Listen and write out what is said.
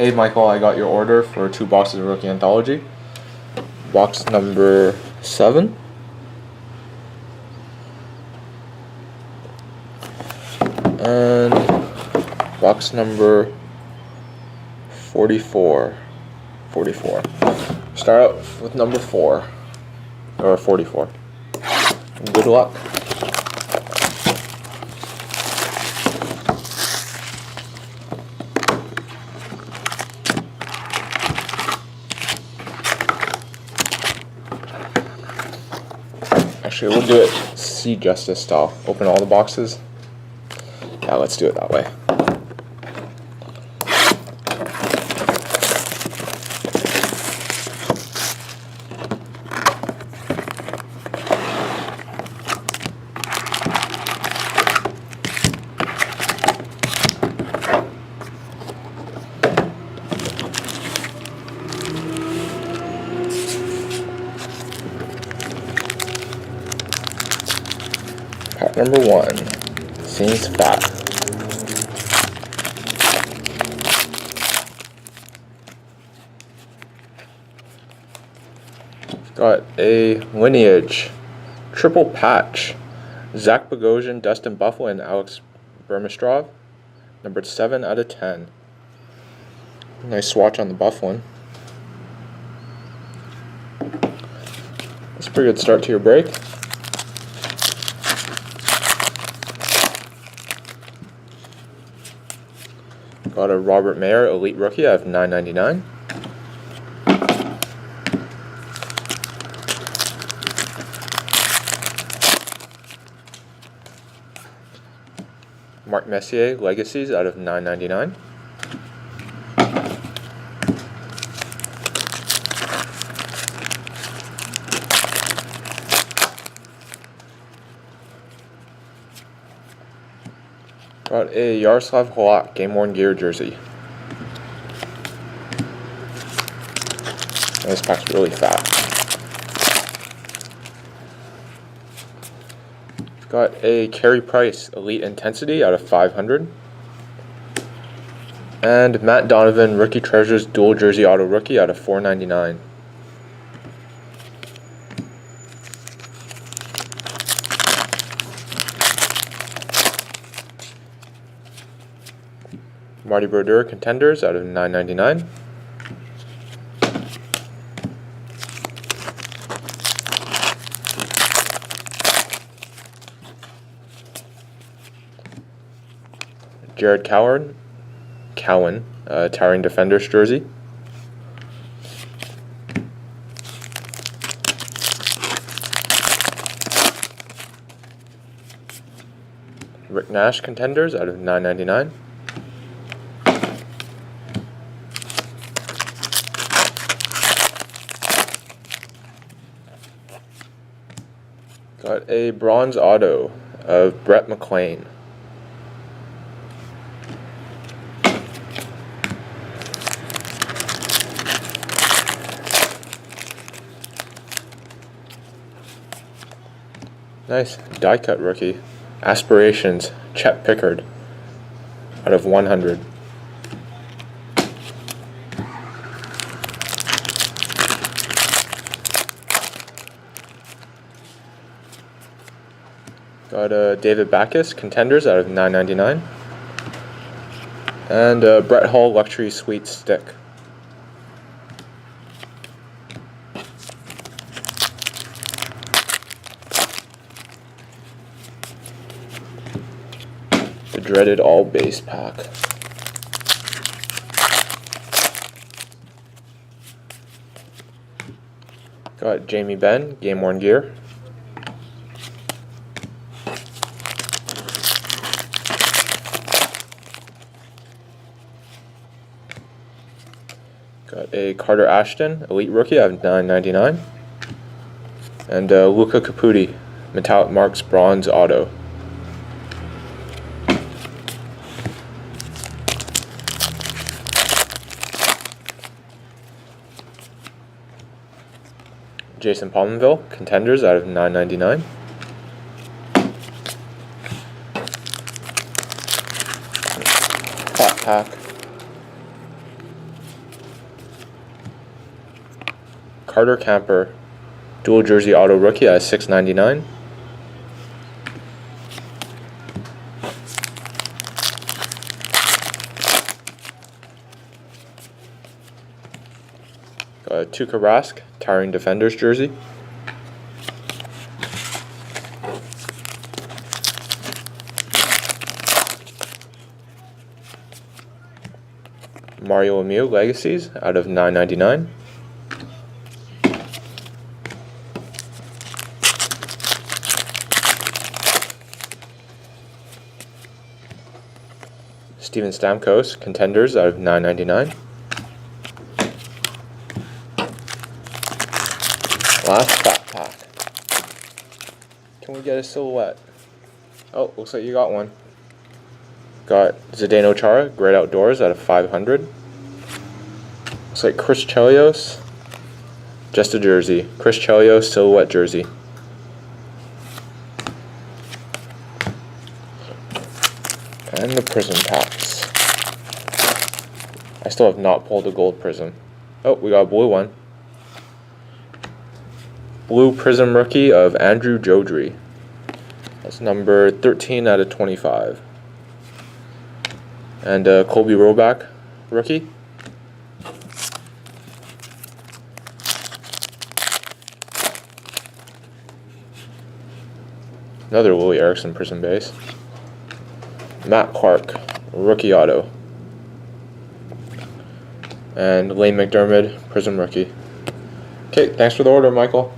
Hey Michael, I got your order for 2 boxes of Rookie Anthology. Box number 7. And box number 44. Start out with number 4. Or 44. Good luck. Actually, we'll do it C Justice style. Open all the boxes. Yeah, let's do it that way. Pack number 1 seems fat. Got a Lineage triple patch. Zach Bogosian, Dustin Buffalo, and Alex Burmistrov. Numbered 7 out of 10. Nice swatch on the buff one. That's a pretty good start to your break. Got a Robert Mayer Elite Rookie out of $9.99. Mark Messier Legacies out of $9.99. Got a Yaroslav Halak Game Worn Gear jersey. This pack's really fat. Got a Carey Price Elite Intensity out of 500. And Matt Donovan Rookie Treasures Dual Jersey Auto Rookie out of $4.99. Marty Brodeur Contenders out of $9.99. Jared Cowan, Towering Defenders jersey. Rick Nash Contenders out of $9.99. Got a bronze auto of Brett McLean. Nice die cut rookie. Aspirations Chet Pickard out of 100. Got a David Backus Contenders out of $9.99. And a Brett Hall Luxury Sweet Stick. The dreaded all base pack. Got Jamie Benn Game Worn Gear. Got a Carter Ashton Elite Rookie out of $9.99. And Luca Caputi Metallic Marks Bronze Auto. Jason Pominville Contenders out of $9.99. Hot pack. Carter Camper, dual jersey auto rookie at $6.99. Tuukka Rask, Towering Defenders jersey. Mario Lemieux Legacies out of $9.99. Steven Stamkos Contenders out of $9.99. Last fat pack. Can we get a silhouette? Oh, looks like you got one. Got Zdeno Chara, Great Outdoors out of 500. Looks like Chris Chelios. Just a jersey. Chris Chelios silhouette jersey. And the prism packs. I still have not pulled a gold prism. Oh, we got a blue one. Blue Prism rookie of Andrew Jodry. That's number 13 out of 25. And Colby Roback rookie. Another Willie Erickson Prism base. Matt Clark rookie auto. And Lane McDermott Prism rookie. Okay, thanks for the order, Michael.